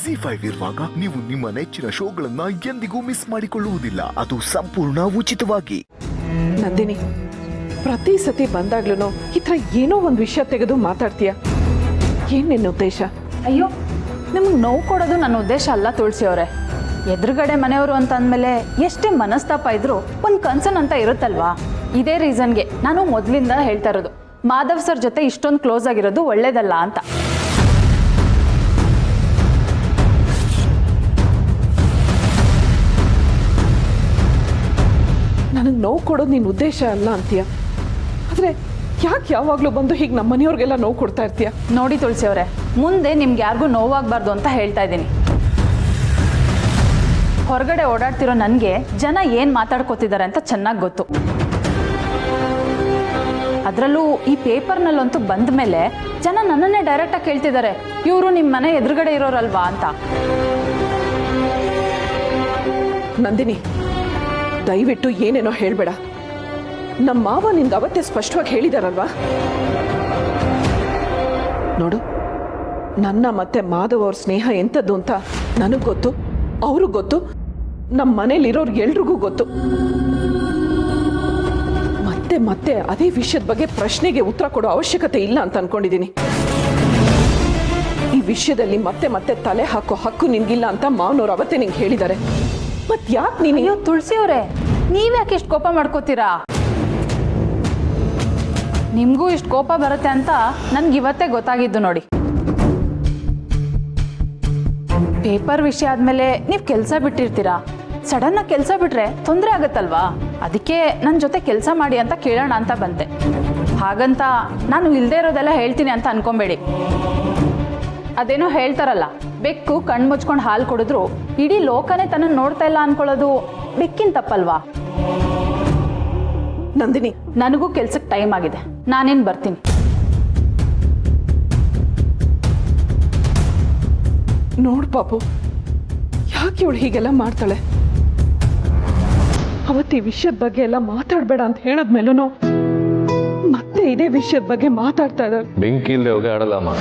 ZEE5 ಇರುವಾಗ ನೀವು ನಿಮ್ಮ ನೆಚ್ಚಿನ ಶೋಗಳನ್ನ ಎಂದಿಗೂ ಮಿಸ್ ಮಾಡಿಕೊಳ್ಳುವುದಿಲ್ಲ. ಅದು ಸಂಪೂರ್ಣ ಉಚಿತವಾಗಿ. ನಂದಿನಿ, ಪ್ರತಿ ಸತಿ ಬಂದಾಗ್ಲೂ ಈ ಥರ ಏನೋ ಒಂದು ವಿಷಯ ತೆಗೆದು ಮಾತಾಡ್ತೀಯ. ಏನ್ ನಿನ್ನ ಉದ್ದೇಶ? ಅಯ್ಯೋ, ನಿಮ್ಗೆ ನೋವು ಕೊಡೋದು ನನ್ನ ಉದ್ದೇಶ ಅಲ್ಲ ತುಳಸಿ ಅವರೇ. ಎದುರುಗಡೆ ಮನೆಯವರು ಅಂತ ಅಂದಮೇಲೆ ಎಷ್ಟೇ ಮನಸ್ತಾಪ ಇದ್ರೂ ಒಂದು ಕನ್ಸರ್ನ್ ಅಂತ ಇರುತ್ತಲ್ವಾ? ಇದೇ ರೀಸನ್ಗೆ ನಾನು ಮೊದಲಿಂದ ಹೇಳ್ತಾ ಇರೋದು, ಮಾಧವ್ ಸರ್ ಜೊತೆ ಇಷ್ಟೊಂದು ಕ್ಲೋಸ್ ಆಗಿರೋದು ಒಳ್ಳೇದಲ್ಲ ಅಂತ. ನನಗೆ ನೋವು ಕೊಡೋದು ನಿನ್ನ ಉದ್ದೇಶ ಅಲ್ಲ ಅಂತೀಯ, ಆದರೆ ಯಾಕೆ ಯಾವಾಗಲೂ ಬಂದು ಹೀಗೆ ನಮ್ಮ ಮನೆಯವ್ರಿಗೆಲ್ಲ ನೋವು ಕೊಡ್ತಾ ಇರ್ತೀಯ? ನೋಡಿ ತುಳಸಿ ಅವರೇ, ಮುಂದೆ ನಿಮ್ಗೆ ಯಾರಿಗೂ ನೋವಾಗಬಾರ್ದು ಅಂತ ಹೇಳ್ತಾ ಇದ್ದೀನಿ. ಹೊರಗಡೆ ಓಡಾಡ್ತಿರೋ ನನಗೆ ಜನ ಏನು ಮಾತಾಡ್ಕೋತಿದ್ದಾರೆ ಅಂತ ಚೆನ್ನಾಗಿ ಗೊತ್ತು. ಅದರಲ್ಲೂ ಈ ಪೇಪರ್ನಲ್ಲಂತೂ ಬಂದ ಮೇಲೆ ಜನ ನನ್ನನ್ನೇ ಡೈರೆಕ್ಟಾಗಿ ಕೇಳ್ತಿದ್ದಾರೆ, ಇವರು ನಿಮ್ಮ ಮನೆ ಎದುರುಗಡೆ ಇರೋರಲ್ವಾ ಅಂತ. ನಂದಿನಿ, ದಯವಿಟ್ಟು ಏನೇನೋ ಹೇಳಬೇಡ. ನಮ್ಮ ಮಾವ ನಿನ್ಗೆ ಅವತ್ತೇ ಸ್ಪಷ್ಟವಾಗಿ ಹೇಳಿದಾರಲ್ವಾ? ನೋಡು, ನನ್ನ ಮತ್ತೆ ಮಾಧವ್ ಅವ್ರ ಸ್ನೇಹ ಎಂಥದ್ದು ಅಂತ ನನಗೆ ಗೊತ್ತು, ಅವ್ರಿಗೂ ಗೊತ್ತು, ನಮ್ಮ ಮನೇಲಿರೋರು ಎಲ್ರಿಗೂ ಗೊತ್ತು. ಮತ್ತೆ ಮತ್ತೆ ಅದೇ ವಿಷಯದ ಬಗ್ಗೆ ಪ್ರಶ್ನೆಗೆ ಉತ್ತರ ಕೊಡೋ ಅವಶ್ಯಕತೆ ಇಲ್ಲ ಅಂತ ಅನ್ಕೊಂಡಿದ್ದೀನಿ. ಈ ವಿಷಯದಲ್ಲಿ ಮತ್ತೆ ಮತ್ತೆ ತಲೆ ಹಾಕೋ ಹಕ್ಕು ನಿನ್ಗಿಲ್ಲ ಅಂತ ಮಾವನವ್ರು ಅವತ್ತೇ ನಿಂಗೆ ಹೇಳಿದ್ದಾರೆ. ಮತ್ ಯಾಕೆ ನೀನು? ಅಯ್ಯೋ ತುಳಸಿ ಅವರೇ, ನೀವ್ಯಾಕೆ ಇಷ್ಟು ಕೋಪ ಮಾಡ್ಕೋತೀರಾ? ನಿಮಗೂ ಇಷ್ಟು ಕೋಪ ಬರುತ್ತೆ ಅಂತ ನನ್ಗೆ ಇವತ್ತೇ ಗೊತ್ತಾಗಿದ್ದು ನೋಡಿ. ಪೇಪರ್ ವಿಷಯ ಆದಮೇಲೆ ನೀವು ಕೆಲಸ ಬಿಟ್ಟಿರ್ತೀರಾ. ಸಡನ್ನಾಗಿ ಕೆಲಸ ಬಿಟ್ರೆ ತೊಂದರೆ ಆಗುತ್ತಲ್ವಾ? ಅದಕ್ಕೆ ನನ್ನ ಜೊತೆ ಕೆಲಸ ಮಾಡಿ ಅಂತ ಕೇಳೋಣ ಅಂತ ಬಂತೆ. ಹಾಗಂತ ನಾನು ಇಲ್ಲದೆ ಇರೋದೆಲ್ಲ ಹೇಳ್ತೀನಿ ಅಂತ ಅನ್ಕೊಂಬೇಡಿ. ಅದೇನೋ ಹೇಳ್ತಾರಲ್ಲ, ಬೆಕ್ಕು ಕಣ್ಣು ಮುಚ್ಕೊಂಡು ಹಾಲು ಕೊಡಿದ್ರು ಇಡೀ ಲೋಕನೇ ತನ್ನನ್ನು ನೋಡ್ತಾ ಇಲ್ಲ ಅನ್ಕೊಳ್ಳೋದು ಬೆಕ್ಕಿನ ತಪ್ಪಲ್ವಾ? ನಂದಿನಿ, ನನಗೂ ಕೆಲ್ಸಕ್ಕೆ ಟೈಮ್ ಆಗಿದೆ, ನಾನೇನು ಬರ್ತೀನಿ. ನೋಡು ಪಾಪು, ಯಾಕೆ ಇವಳು ಹೀಗೆಲ್ಲ ಮಾಡ್ತಾಳೆ? ಅವತ್ತು ಈ ವಿಷಯದ ಬಗ್ಗೆ ಎಲ್ಲ ಮಾತಾಡಬೇಡ ಅಂತ ಹೇಳಿದ್ಮೇಲೂ ಮತ್ತೆ ಇದೇ ವಿಷಯದ ಬಗ್ಗೆ ಮಾತಾಡ್ತಾ ಇದ್ದಾರೆ. ಬೆಂಕಿ ಇಲ್ಲದೆ ಹೋಗಿ ಆಡಲ್ಲಮ್ಮ.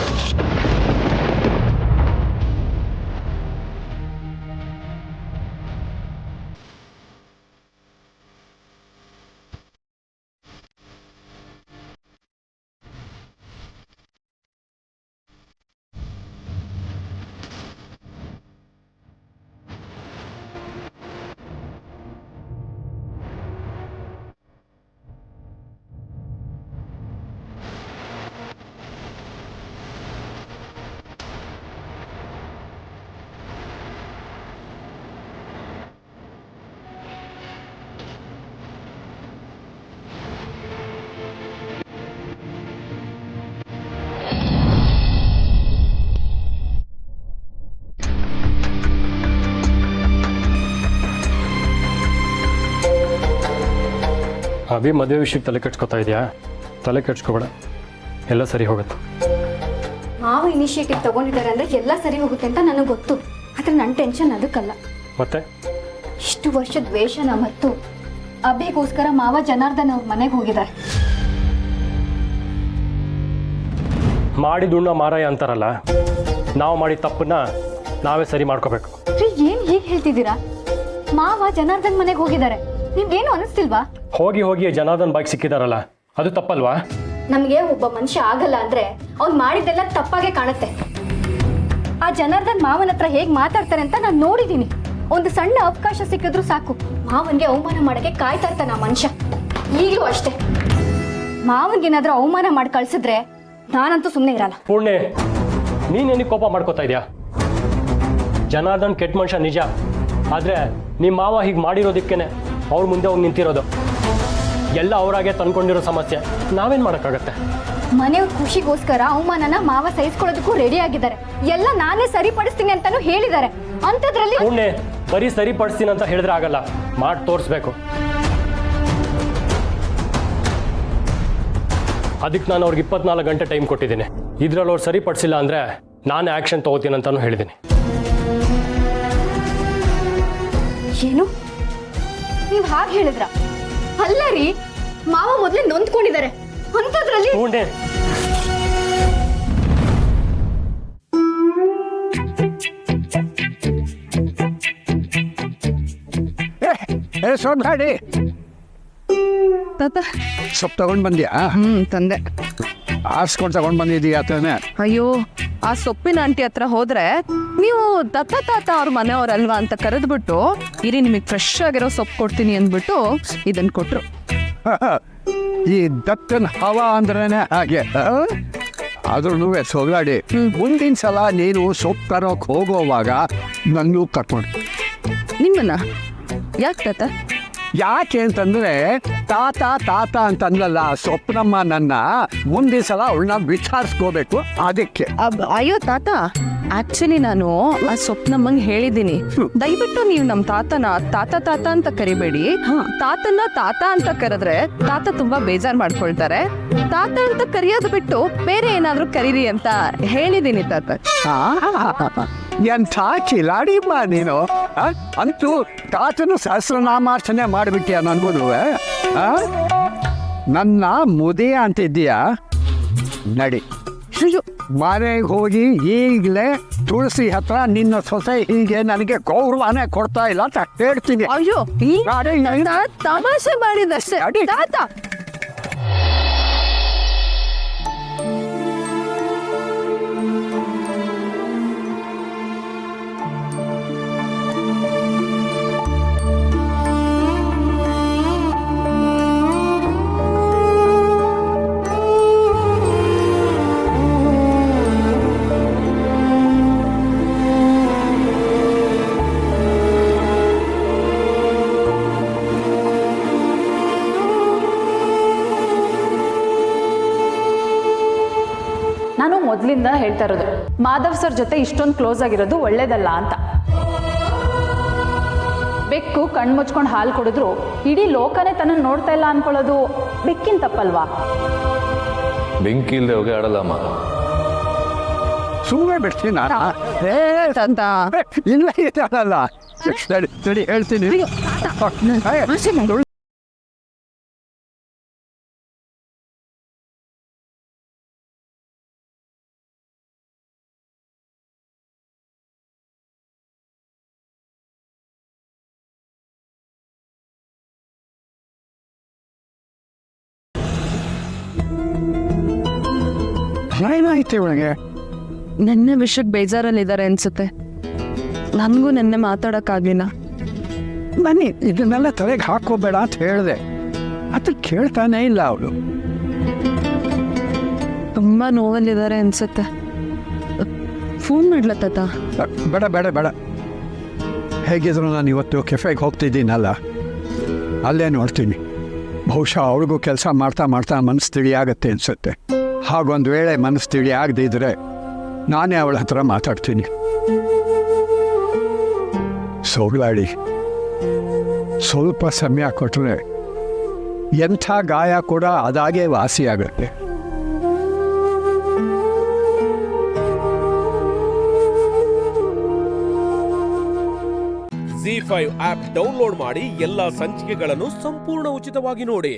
ಅಭಿ ಮದುವೆ ವಿಷಯಕ್ಕೆ ತಲೆ ಕೆಡ್ಸ್ಕೊತಾ ಇದೆಯಾ? ತಲೆ ಕೆಡ್ಸ್ಕೊಬೇಡ, ಎಲ್ಲ ಸರಿ ಹೋಗುತ್ತೆ. ಮಾವ ಇನಿಷಿಯೇಟಿವ್ ತಗೊಂಡಿದ್ದಾರೆ ಅಂದ್ರೆ ಎಲ್ಲ ಸರಿ ಹೋಗುತ್ತೆ ಅಂತ ನನಗೆ ಗೊತ್ತು. ಆದ್ರೆ ನನ್ನ ಟೆನ್ಷನ್ ಅದಕ್ಕಲ್ಲ. ಮತ್ತೆ ಇಷ್ಟು ವರ್ಷದ ದ್ವೇಷನ ಮತ್ತು ಅಭಿಗೋಸ್ಕರ ಮಾವ ಜನಾರ್ದನ್ ಅವ್ರ ಮನೆಗೆ ಹೋಗಿದ್ದಾರೆ. ಮಾಡಿದುಣ್ಣ ಮಾರಾಯ ಅಂತಾರಲ್ಲ, ನಾವು ಮಾಡಿದ ತಪ್ಪನ್ನ ನಾವೇ ಸರಿ ಮಾಡ್ಕೋಬೇಕು. ಏನ್ ಹೀಗೆ ಹೇಳ್ತಿದ್ದೀರಾ? ಮಾವ ಜನಾರ್ದನ್ ಮನೆಗೆ ಹೋಗಿದ್ದಾರೆ, ನಿಮ್ಗೇನು ಅನಿಸ್ತಿಲ್ವಾ? ಹೋಗಿ ಹೋಗಿ ಜನಾರ್ದನ್ ಬೈಕ್ ಸಿಕ್ಕಿದಾರಲ್ಲ, ಅದು ತಪ್ಪಲ್ವಾ? ನಮ್ಗೆ ಒಬ್ಬ ಮನುಷ್ಯ ಆಗಲ್ಲ ಅಂದ್ರೆ ಅವ್ನು ಮಾಡಿದ್ದೆಲ್ಲ ತಪ್ಪಾಗೆ ಕಾಣುತ್ತೆ. ಆ ಜನಾರ್ದನ್ ಮಾವನ ಹತ್ರ ಹೇಗ್ ಮಾತಾಡ್ತಾರೆ ಅಂತ ನಾನು ನೋಡಿದೀನಿ. ಒಂದು ಸಣ್ಣ ಅವಕಾಶ ಸಿಕ್ಕಿದ್ರು ಸಾಕು ಮಾವನ್ಗೆ ಅವಮಾನ ಮಾಡಕ್ಕೆ ಕಾಯ್ತಾ ಇರ್ತಾನೆ ಆ ಮನುಷ್ಯ. ಈಗಲೂ ಅಷ್ಟೇ, ಮಾವನ್ಗೇನಾದ್ರೂ ಅವಮಾನ ಮಾಡಿ ಕಳ್ಸಿದ್ರೆ ನಾನಂತೂ ಸುಮ್ಮನೆ ಇರಲ್ಲ. ಪೂರ್ಣೆ, ನೀನೇನಿಗೆ ಕೋಪ ಮಾಡ್ಕೋತಾ ಇದೆಯಾ? ಜನಾರ್ದನ್ ಕೆಟ್ಟ ಮನುಷ್ಯ ನಿಜ, ಆದ್ರೆ ನಿಮ್ಮ ಮಾವ ಹೀಗೆ ಮಾಡಿರೋದಕ್ಕೇನೆ ಅವ್ರ ಮುಂದೆ ಹೋಗಿ ನಿಂತಿರೋದು. ಎಲ್ಲ ಅವರಾಗೆ ತಂದ್ಕೊಂಡಿರೋ ಸಮಸ್ಯೆ, ನಾವೇನ್ ಮಾಡೋಕ್ಕಾಗತ್ತೆ? ಮನೆಯವ್ರ ಖುಷಿಗೋಸ್ಕರ ಅವಮಾನನ ಮಾವ ಸಹಿಸ್ಕೊಳ್ಳೋದಕ್ಕೂ ರೆಡಿ ಆಗಿದ್ದಾರೆ. ಎಲ್ಲ ನಾನೇ ಸರಿಪಡಿಸ್ತೀನಿ ಅಂತಾನು ಹೇಳಿದ್ದಾರೆ. ಅಂಥದ್ರಲ್ಲಿ ಪುಣ್ಯ ಬರೀ ಸರಿಪಡಿಸ್ತೀನಿ ಅಂತ ಹೇಳಿದ್ರೆ ಆಗಲ್ಲ, ಮಾಡಿ ತೋರಿಸ್ಬೇಕು. ಅದಕ್ಕೆ ನಾನು ಅವ್ರಿಗೆ 24 ಗಂಟೆ ಟೈಮ್ ಕೊಟ್ಟಿದ್ದೀನಿ. ಇದ್ರಲ್ಲಿ ಅವ್ರು ಸರಿಪಡಿಸಿಲ್ಲ ಅಂದ್ರೆ ನಾನೇ ಆಕ್ಷನ್ ತಗೋತೀನಿ ಅಂತಾನು ಹೇಳಿದ್ದೀನಿ. ಏನು ನೀವ್ ಹಾಗೆ ಹೇಳಿದ್ರ? ಅಲ್ಲ ರೀ, ಮಾವ ಮೊದ್ಲೇ ನೊಂದ್ಕೊಂಡಿದ್ದಾರೆ. ಅಂಥದ್ರಲ್ಲಿ ಸೋಮಾಡಿ ತಾತ ಸೊಪ್ಪು ತಗೊಂಡ್ ಬಂದ್ಯಾ? ತಂದೆ. ಆರ್ಸ್ಕೊಂಡು ತಗೊಂಡ್ ಬಂದಿದೀಯ ತಾನೆ? ಅಯ್ಯೋ, ಆ ಸೊಪ್ಪಿನ ಆಂಟಿ ಹತ್ರ ಹೋದ್ರೆ ನೀವು ದತ್ತ ತಾತ ಅವ್ರ ಮನೆಯವ್ರಲ್ವಾ ಅಂತ ಕರೆದ್ಬಿಟ್ಟು ಇರಿ ನಿಮಗೆ ಫ್ರೆಶ್ ಆಗಿರೋ ಸೊಪ್ಪು ಕೊಡ್ತೀನಿ ಅಂದ್ಬಿಟ್ಟು ಇದನ್ನ ಕೊಟ್ರು. ಈ ದತ್ತನ ಹವಾ ಅಂದ್ರೇನೆ ಹಾಗೆ. ಆದ್ರೂ ಸೋಗಾಡಿ, ಮುಂದಿನ ಸಲ ನೀನು ಸೊಪ್ಪು ತರೋಕ್ ಹೋಗೋವಾಗ ನನ್ನೂ ಕರ್ಕೊಂಡು. ನಿಮ್ಮನ್ನ ಯಾಕೆ ತಾತ? ಯಾಕೆ ಅಂತಂದ್ರೆ ತಾತ ತಾತ ಅಂತಂದ್ರಲ್ಲ ಸ್ವಪ್ನಮ್ಮ, ನನ್ನ ಮುಂದಿನ ಸಲ ಅವಳನ್ನ ವಿಚಾರಿಸ್ಕೋಬೇಕು ಅದಕ್ಕೆ. ಅಯ್ಯೋ ತಾತ, ಆಕ್ಚುಲಿ ನಾನು ಆ ಸ್ವಪ್ನಮ್ಮಂಗೆ ಹೇಳಿದ್ದೀನಿ, ದಯವಿಟ್ಟು ನೀವು ನಮ್ಮ ತಾತನ ತಾತ ತಾತ ಅಂತ ಕರಿಬೇಡಿ. ತಾತನ ತಾತ ಅಂತ ಕರೆದ್ರೆ ತಾತ ತುಂಬಾ ಬೇಜಾರ್ ಮಾಡ್ಕೊಳ್ತಾರೆ. ತಾತ ಅಂತ ಕರೆಯೋದು ಬಿಟ್ಟು ಬೇರೆ ಏನಾದ್ರೂ ಕರೀರಿ ಅಂತ ಹೇಳಿದ್ದೀನಿ ತಾತ. ಎಂಥ ಕಿಲಾಡಿಮ್ಮ ನೀನು. ಅಂತೂ ತಾತನ ಸಹಸ್ರನಾಮಾರ್ಚನೆ ಮಾಡಿಬಿಟ್ಟಿಯ ನನ್ಗೂ. ನನ್ನ ಮುದಿಯ ಅಂತಿದ್ದೀಯಾ? ನಡಿ, ಮನೆಗೆ ಹೋಗಿ ಈಗಲೇ ತುಳಸಿ ಹತ್ರ ನಿನ್ನ ಸೊಸೆ ಹೀಗೆ ನನಗೆ ಗೌರವನೇ ಕೊಡ್ತಾ ಇಲ್ಲ ಅಂತ ಹೇಳ್ತೀನಿ. ಅಯ್ಯೋ, ತಮಾಷೆ ಮಾಡಿದಷ್ಟೇ ತಾತ. ನಾನು ಮೊದಲಿಂದ ಹೇಳ್ತಾ ಇರೋದು, ಮಾಧವ್ ಸರ್ ಜೊತೆ ಇಷ್ಟೊಂದು ಕ್ಲೋಸ್ ಆಗಿರೋದು ಒಳ್ಳೇದಲ್ಲ ಅಂತ. ಬೆಕ್ಕು ಕಣ್ಣು ಮುಚ್ಕೊಂಡು ಹಾಲು ಕುಡಿದ್ರು ಇಡೀ ಲೋಕನೇ ತನ್ನನ್ನು ನೋಡ್ತಾ ಇಲ್ಲ ಅನ್ಕೊಳ್ಳೋದು ಬೆಕ್ಕಿನ ತಪ್ಪಲ್ವಾ? ಬೆಂಕಿ ಇಲ್ಲದೆ ಹೋಗಿ ಆಡಲ್ಲಮ್ಮ. ಸುಮ್ಮನೆ ಬಿಡ್ತೀನಿ ಇಲ್ಲ ಇದ್ದಾಳಲ್ಲ. ಸರಿ ಹೇಳ್ತೀನಿ. ಏನಾಯ್ತು ಇವಳಿಗೆ? ನೆನ್ನೆ ವಿಷಯಕ್ಕೆ ಬೇಜಾರಲ್ಲಿದ್ದಾರೆ ಅನ್ಸುತ್ತೆ. ನನಗೂ ನೆನ್ನೆ ಮಾತಾಡೋಕ್ಕಾಗಲಿಲ್ಲ. ಬನ್ನಿ, ಇದನ್ನೆಲ್ಲ ತಲೆಗೆ ಹಾಕೋಬೇಡ ಅಂತ ಹೇಳಿದೆ, ಅದು ಕೇಳ್ತಾನೇ ಇಲ್ಲ ಅವಳು. ತುಂಬ ನೋವಲ್ಲಿದ್ದಾರೆ ಅನ್ಸುತ್ತೆ. ಫೋನ್ ಮಾಡ್ಲಾ ತಾತ? ಬೇಡ ಬೇಡ ಬೇಡ. ಹೇಗಿದ್ರು ನಾನು ಇವತ್ತು ಕೆಫೆಗೆ ಹೋಗ್ತಿದ್ದೀನಲ್ಲ, ಅಲ್ಲೇ ನೋಡ್ತೀನಿ. ಬಹುಶಃ ಅವಳಿಗೂ ಕೆಲಸ ಮಾಡ್ತಾ ಮಾಡ್ತಾ ಮನಸ್ಸು ತಿಳಿಯಾಗತ್ತೆ ಅನಿಸುತ್ತೆ. ಹಾಗೊಂದು ವೇಳೆ ಮನಸ್ಸು ತಿಳಿ ಆಗದಿದ್ರೆ ನಾನೇ ಅವಳ ಹತ್ರ ಮಾತಾಡ್ತೀನಿ. ಸೋಗ್ಲಾಡಿ, ಸ್ವಲ್ಪ ಸಮಯ ಕೊಟ್ಟರೆ ಎಂಥ ಗಾಯ ಕೂಡ ಅದಾಗೆ ವಾಸಿಯಾಗುತ್ತೆ. ZEE5 ಆಪ್ ಡೌನ್ಲೋಡ್ ಮಾಡಿ ಎಲ್ಲಾ ಸಂಚಿಕೆಗಳನ್ನು ಸಂಪೂರ್ಣ ಉಚಿತವಾಗಿ ನೋಡಿ.